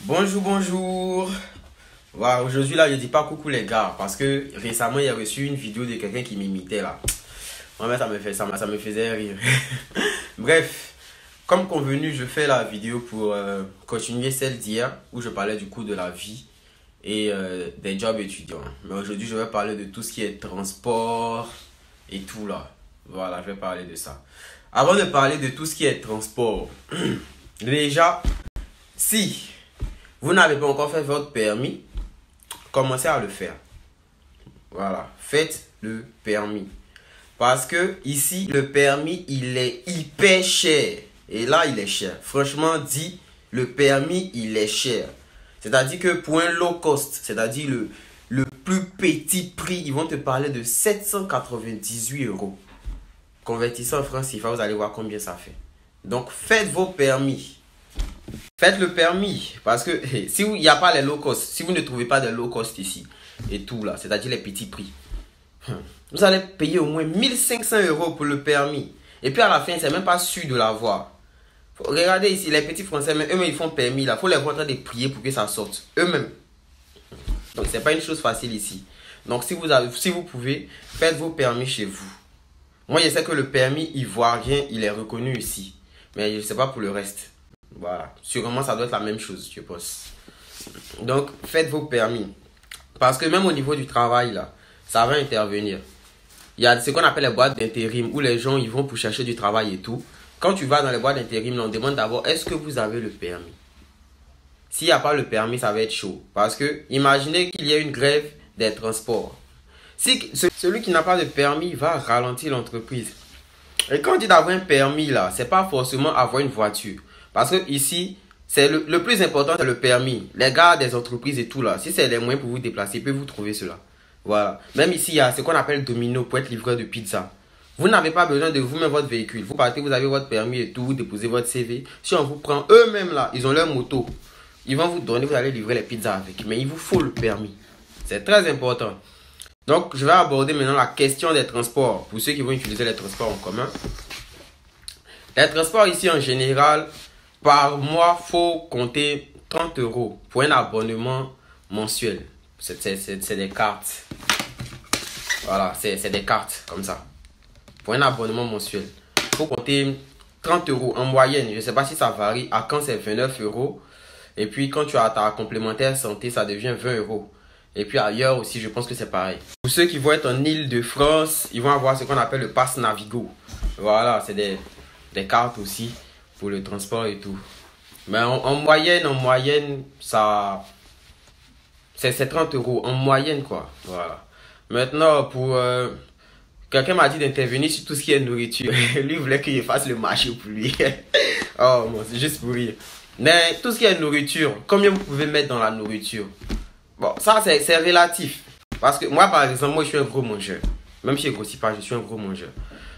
Bonjour, bonjour. Voilà, aujourd'hui là, je dis pas coucou les gars parce que récemment, il y a reçu une vidéo de quelqu'un qui m'imitait là. Moi, ça me faisait rire. Bref, comme convenu, je fais la vidéo pour continuer celle d'hier où je parlais du coût de la vie et des jobs étudiants. Mais aujourd'hui, je vais parler de tout ce qui est transport et tout là. Voilà, je vais parler de ça. Avant de parler de tout ce qui est transport, déjà, si vous n'avez pas encore fait votre permis, commencez à le faire. Voilà, faites le permis. Parce que ici, le permis, il est hyper cher. Et là, il est cher. Franchement dit, le permis, il est cher. C'est-à-dire que pour un low cost, c'est-à-dire le plus petit prix, ils vont te parler de 798 €. Convertissant en francs CFA, vous allez voir combien ça fait. Donc, faites vos permis. Faites le permis. Parce que si il n'y a pas les low cost, si vous ne trouvez pas de low cost ici, et tout là, c'est-à-dire les petits prix, vous allez payer au moins 1500 € pour le permis. Et puis à la fin, c'est même pas sûr de l'avoir. Regardez ici, les petits Français, eux-mêmes, ils font permis là. Il faut les voir en train de prier pour que ça sorte. Eux-mêmes. Donc, c'est pas une chose facile ici. Donc, si vous pouvez, faites vos permis chez vous. Moi, je sais que le permis ivoirien, il est reconnu ici. Mais je ne sais pas pour le reste. Voilà. Sûrement, ça doit être la même chose, je pense. Donc, faites vos permis. Parce que même au niveau du travail, là, ça va intervenir. Il y a ce qu'on appelle les boîtes d'intérim où les gens ils vont pour chercher du travail et tout. Quand tu vas dans les boîtes d'intérim, on demande d'abord est-ce que vous avez le permis. S'il n'y a pas le permis, ça va être chaud. Parce que imaginez qu'il y a une grève des transports. Si celui qui n'a pas de permis va ralentir l'entreprise. Et quand on dit d'avoir un permis là, c'est pas forcément avoir une voiture. Parce que ici, c'est le plus important, c'est le permis. Les gars des entreprises et tout là, si c'est les moyens pour vous déplacer, ils peuvent vous trouver cela. Voilà. Même ici, il y a ce qu'on appelle Domino pour être livreur de pizza. Vous n'avez pas besoin de vous-même votre véhicule. Vous partez, vous avez votre permis et tout, vous déposez votre CV. Si on vous prend eux-mêmes là, ils ont leur moto. Ils vont vous donner, vous allez livrer les pizzas avec. Mais il vous faut le permis. C'est très important. Donc, je vais aborder maintenant la question des transports. Pour ceux qui vont utiliser les transports en commun. Les transports ici en général, par mois, il faut compter 30 € pour un abonnement mensuel. C'est des cartes. Voilà, c'est des cartes comme ça. Pour un abonnement mensuel. Il faut compter 30 € en moyenne. Je ne sais pas si ça varie. À quand c'est 29 €. Et puis quand tu as ta complémentaire santé, ça devient 20 €. Et puis ailleurs aussi, je pense que c'est pareil. Pour ceux qui vont être en Île-de-France, ils vont avoir ce qu'on appelle le Pass Navigo. Voilà, c'est des cartes aussi pour le transport et tout. Mais en moyenne, ça... C'est 30 € en moyenne quoi. Voilà. Maintenant, pour... quelqu'un m'a dit d'intervenir sur tout ce qui est nourriture. Lui voulait que je fasse le marché pour lui. Oh, bon, c'est juste pour rire. Mais tout ce qui est nourriture, combien vous pouvez mettre dans la nourriture? Bon, ça c'est relatif. Parce que moi, par exemple, moi je suis un gros mangeur. Même si je ne grossis pas, je suis un gros mangeur.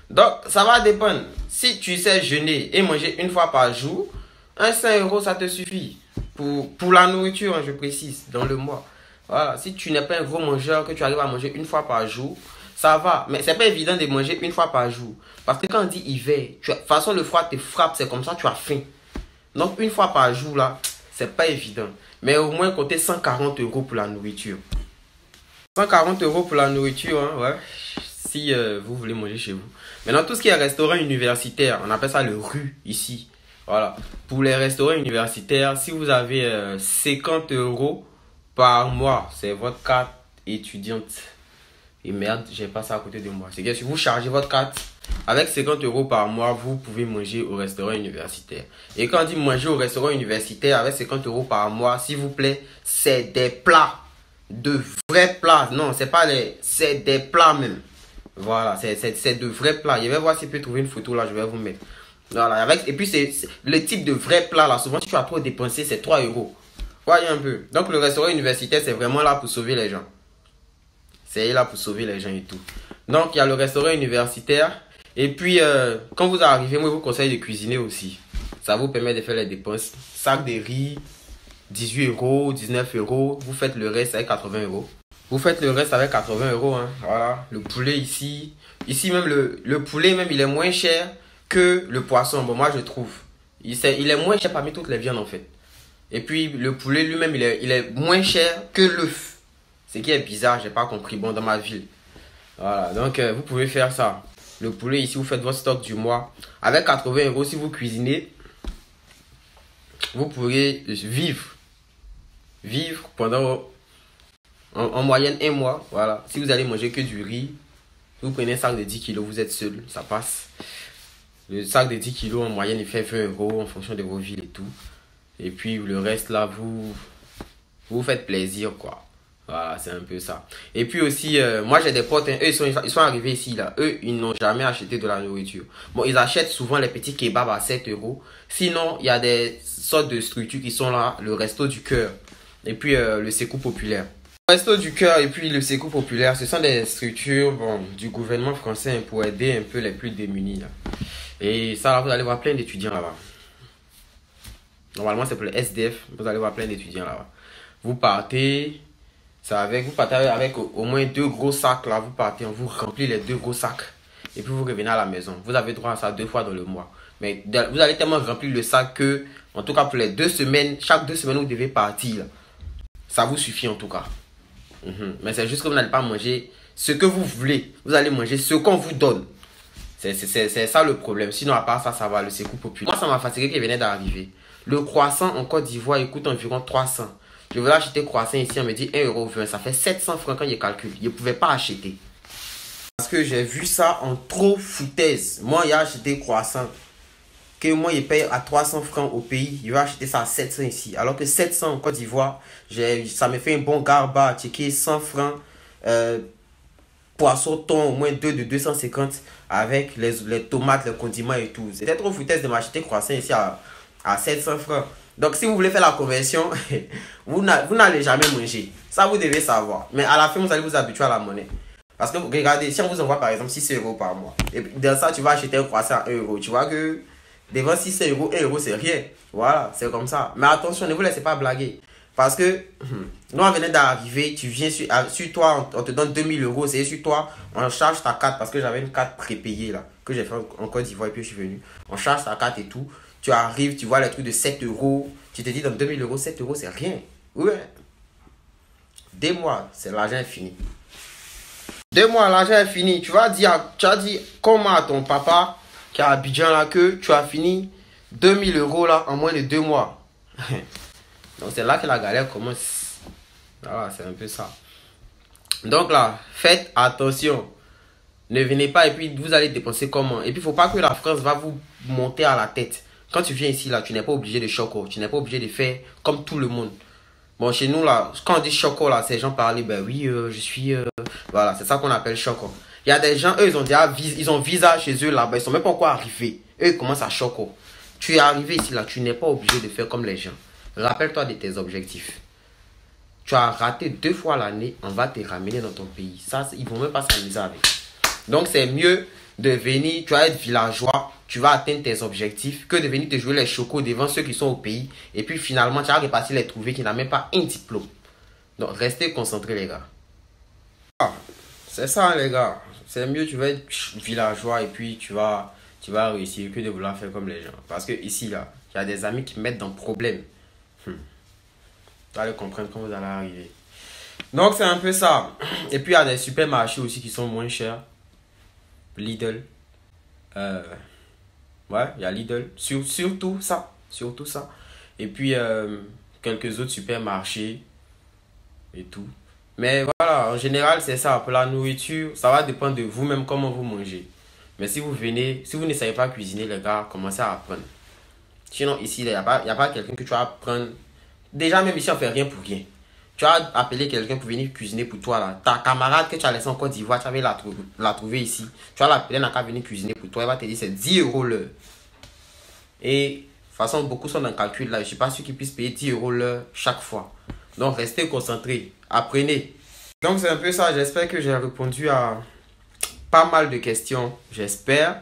Donc, ça va dépendre. Si tu sais jeûner et manger une fois par jour, un 5 € ça te suffit. Pour la nourriture, hein, je précise, dans le mois. Voilà, si tu n'es pas un gros mangeur, que tu arrives à manger une fois par jour, ça va. Mais c'est pas évident de manger une fois par jour. Parce que quand on dit hiver, de toute façon le froid te frappe, c'est comme ça, tu as faim. Donc une fois par jour là, c'est pas évident. Mais au moins compter 140 € pour la nourriture. 140 € pour la nourriture, hein, ouais. Si vous voulez manger chez vous. Maintenant, tout ce qui est restaurant universitaire, on appelle ça le RU ici. Voilà. Pour les restaurants universitaires, si vous avez 50 € par mois, c'est votre carte étudiante. Et merde, j'ai pas ça à côté de moi. C'est que si vous chargez votre carte, avec 50 € par mois, vous pouvez manger au restaurant universitaire. Et quand on dit manger au restaurant universitaire avec 50 € par mois, s'il vous plaît, c'est des plats. De vrais plats. Non, c'est pas les... C'est des plats même. Voilà, c'est de vrais plats. Je vais voir si je peux trouver une photo là, je vais vous mettre. Voilà, et puis c'est le type de vrais plats là. Souvent, si tu as trop dépensé, c'est 3 €. Voyez un peu. Donc, le restaurant universitaire, c'est vraiment là pour sauver les gens. C'est là pour sauver les gens et tout. Donc, il y a le restaurant universitaire. Et puis, quand vous arrivez, moi, je vous conseille de cuisiner aussi. Ça vous permet de faire les dépenses. Sac de riz, 18 €, 19 €. Vous faites le reste avec 80 €. Vous faites le reste avec 80 €. Hein. Voilà. Le poulet ici. Ici, même le poulet, même, il est moins cher que le poisson. Bon, moi, je trouve. Il est moins cher parmi toutes les viandes, en fait. Et puis le poulet lui-même, il est moins cher que l'œuf. Ce qui est bizarre, j'ai pas compris. Bon, dans ma ville. Voilà, donc vous pouvez faire ça. Le poulet ici, vous faites votre stock du mois. Avec 80 €, si vous cuisinez, vous pourrez vivre. Vivre pendant en moyenne 1 mois. Voilà. Si vous allez manger que du riz, vous prenez un sac de 10 kilos, vous êtes seul, ça passe. Le sac de 10 kilos en moyenne, il fait 20 € en fonction de vos villes et tout. Et puis le reste là, vous faites plaisir quoi. Voilà, c'est un peu ça. Et puis aussi, moi j'ai des potes, hein, eux ils sont arrivés ici là. Eux, ils n'ont jamais acheté de la nourriture. Bon, ils achètent souvent les petits kebabs à 7 €. Sinon, il y a des sortes de structures qui sont là, le Resto du Cœur. Et puis le Secours Populaire. Le Resto du Cœur et puis le Secours Populaire, ce sont des structures bon, du gouvernement français pour aider un peu les plus démunis là. Et ça, là, vous allez voir plein d'étudiants là-bas. Normalement, c'est pour les SDF. Vous allez voir plein d'étudiants là-bas. Vous partez avec au moins 2 gros sacs là. Vous partez, on vous remplit les 2 gros sacs. Et puis vous revenez à la maison. Vous avez droit à ça 2 fois dans le mois. Mais vous allez tellement remplir le sac que, en tout cas pour les 2 semaines, chaque 2 semaines vous devez partir. Ça vous suffit en tout cas. Mais c'est juste que vous n'allez pas manger ce que vous voulez. Vous allez manger ce qu'on vous donne. C'est ça le problème. Sinon, à part ça, ça va. Le Secours Populaire. Moi, ça m'a fatigué qu'il venait d'arriver. Le croissant en Côte d'Ivoire, il coûte environ 300. Je voulais acheter croissant ici, on me dit 1,20 €. Ça fait 700 francs quand je calcule. Je ne pouvais pas acheter. Parce que j'ai vu ça en trop foutaise. Moi, j'ai acheté croissant. Que moi, je paye à 300 francs au pays. Je vais acheter ça à 700 ici. Alors que 700 en Côte d'Ivoire, ça me fait un bon garba. Checker 100 francs. Poisson thon au moins 2 de 250 avec les tomates, les condiments et tout. C'était trop foutaise de m'acheter croissant ici à 700 francs. Donc si vous voulez faire la conversion, vous n'allez jamais manger. Ça vous devez savoir. Mais à la fin, vous allez vous habituer à la monnaie. Parce que regardez, si on vous envoie par exemple 6 € par mois, et dans ça tu vas acheter un croissant à 1 €, tu vois que devant 6 €, 1 € c'est rien. Voilà, c'est comme ça. Mais attention, ne vous laissez pas blaguer. Parce que nous, on venait d'arriver, tu viens sur toi, on te donne 2000 €, c'est sur toi, on charge ta carte, parce que j'avais une carte prépayée là, que j'ai fait en Côte d'Ivoire et puis je suis venu. On charge ta carte et tout. Tu arrives, tu vois les trucs de 7 €, tu te dis dans 2000 €, 7 € c'est rien. Ouais. 2 mois, c'est l'argent est fini. 2 mois, l'argent est fini. Tu as dit comment à ton papa qui est à Abidjan là que tu as fini 2000 € là en moins de 2 mois. Donc c'est là que la galère commence. Voilà, c'est un peu ça. Donc là, faites attention. Ne venez pas et puis vous allez dépenser comment. Et puis il ne faut pas que la France va vous monter à la tête. Quand tu viens ici là, tu n'es pas obligé de choco. Tu n'es pas obligé de faire comme tout le monde. Bon, chez nous là, quand on dit choco là, ces gens parlent, ben oui, je suis... Voilà, c'est ça qu'on appelle choco. Il y a des gens, eux, ils ont visa chez eux là-bas, ils sont même pas encore arrivés. Eux, ils commencent à choco. Tu es arrivé ici là, tu n'es pas obligé de faire comme les gens. Rappelle-toi de tes objectifs. Tu as raté 2 fois l'année, on va te ramener dans ton pays. Ça, ils ne vont même pas s'amuser avec. Donc, c'est mieux de venir, tu vas être villageois, tu vas atteindre tes objectifs, que de venir te jouer les chocos devant ceux qui sont au pays. Et puis, finalement, tu vas repartir les trouver qui n'ont même pas un diplôme. Donc, restez concentrés, les gars. Ah, c'est ça, les gars. C'est mieux, tu vas être villageois et puis tu vas réussir que de vouloir faire comme les gens. Parce que ici, là, il y a des amis qui me mettent dans le problème. Vous allez comprendre quand vous allez arriver. Donc c'est un peu ça. Et puis il y a des supermarchés aussi qui sont moins chers. Lidl. Ouais, il y a Lidl. Surtout ça. Surtout ça. Et puis quelques autres supermarchés. Et tout. Mais voilà, en général c'est ça. Pour la nourriture, ça va dépendre de vous-même comment vous mangez. Mais si vous venez, si vous ne savez pas cuisiner les gars, commencez à apprendre. Sinon ici, il n'y a pas quelqu'un que tu vas apprendre. Déjà, même ici, on ne fait rien pour rien. Tu as appelé quelqu'un pour venir cuisiner pour toi. Là. Ta camarade que tu as laissé en Côte d'Ivoire, tu avais la trouver ici. Tu vas l'appeler, elle n'a qu'à venir cuisiner pour toi. Elle va te dire c'est 10 € l'heure. Et de toute façon, beaucoup sont dans le calcul là. Je ne suis pas sûr qu'ils puissent payer 10 € l'heure chaque fois. Donc, restez concentrés. Apprenez. Donc, c'est un peu ça. J'espère que j'ai répondu à pas mal de questions. J'espère.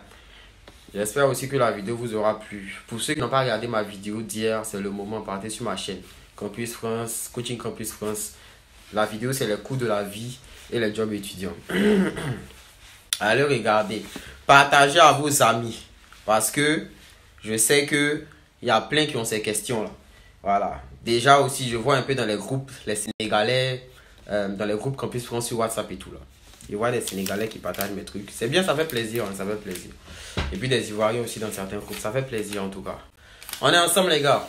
J'espère aussi que la vidéo vous aura plu. Pour ceux qui n'ont pas regardé ma vidéo d'hier, c'est le moment. Partez sur ma chaîne Campus France, Coaching Campus France. La vidéo, c'est les coûts de la vie et les jobs étudiants. Allez regarder. Partagez à vos amis. Parce que je sais qu'il y a plein qui ont ces questions-là. Voilà. Déjà aussi, je vois un peu dans les groupes, les Sénégalais, dans les groupes Campus France sur WhatsApp et tout là. Je vois des Sénégalais qui partagent mes trucs. C'est bien, ça fait plaisir, hein, ça fait plaisir. Et puis des Ivoiriens aussi dans certains groupes, ça fait plaisir en tout cas. On est ensemble les gars.